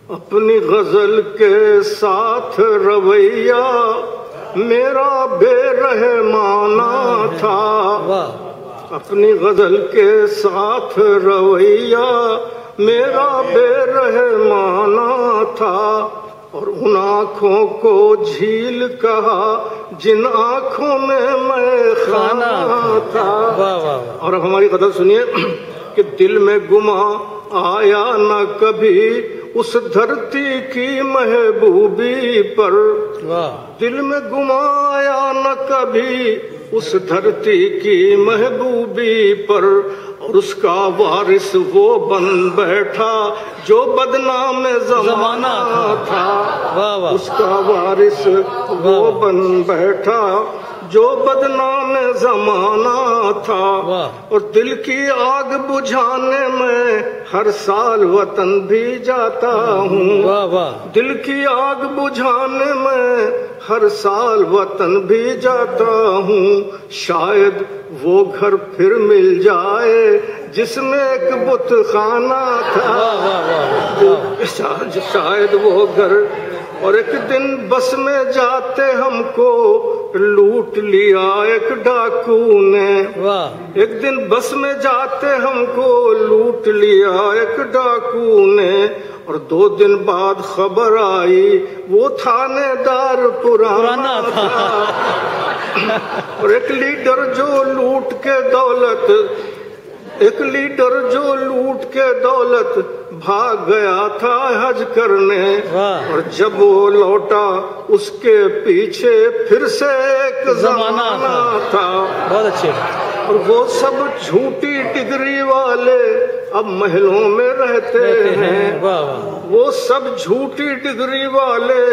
اپنی غزل کے ساتھ رویہ میرا بے رحمانہ تھا، اپنی غزل کے ساتھ رویہ میرا بے رحمانہ تھا، اور ان آنکھوں کو جھیل کہا جن آنکھوں میں خانہ تھا۔ اور اب ہماری غزل سنیے کہ دل میں گما آیا نہ کبھی اس دھرتی کی محبوبی پر، دل میں گما آیا نہ کبھی اس دھرتی کی محبوبی پر، اور اس کا وارث وہ بن بیٹھا جو بدنام زمانہ تھا، اس کا وارث وہ بن بیٹھا جو بدنام زمانہ تھا، اور دل کی آگ بجھانے میں ہر سال وطن بھی جاتا ہوں، دل کی آگ بجھانے میں ہر سال وطن بھی جاتا ہوں، شاید وہ گھر پھر مل جائے جس میں ایک بت خانہ تھا، شاید وہ گھر، اور ایک دن بس میں جاتے ہم کو لوٹ لیا ایک ڈاکو نے، ایک دن بس میں جاتے ہم کو لوٹ لیا ایک ڈاکو نے، اور 2 دن بعد خبر آئی وہ تھانے دار پرانا تھا، اور ایک لیڈر جو لوٹ کے دولت، ایک لیڈر جو لوٹ کے دولت بھاگ گیا تھا حج کرنے، اور جب وہ لوٹا اس کے پیچھے پھر سے ایک زمانہ تھا، بہت اچھے، اور وہ سب جھوٹی ڈگری والے اب محلوں میں رہتے ہیں، وہ سب جھوٹی ڈگری والے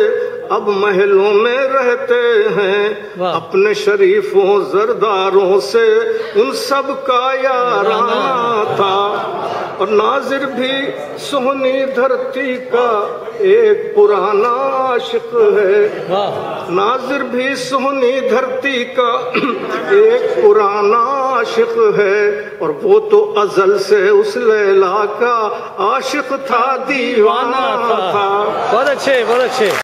اب محلوں میں رہتے ہیں، اپنے شریفوں زرداروں سے ان سب کا یارانہ تھا، اور ناظر بھی سونی دھرتی کا ایک پرانا عاشق ہے، ناظر بھی سونی دھرتی کا ایک پرانا عاشق ہے، اور وہ تو ازل سے اس لیلا کا عاشق تھا، دیوانہ تھا۔ بہت اچھے، بہت اچھے۔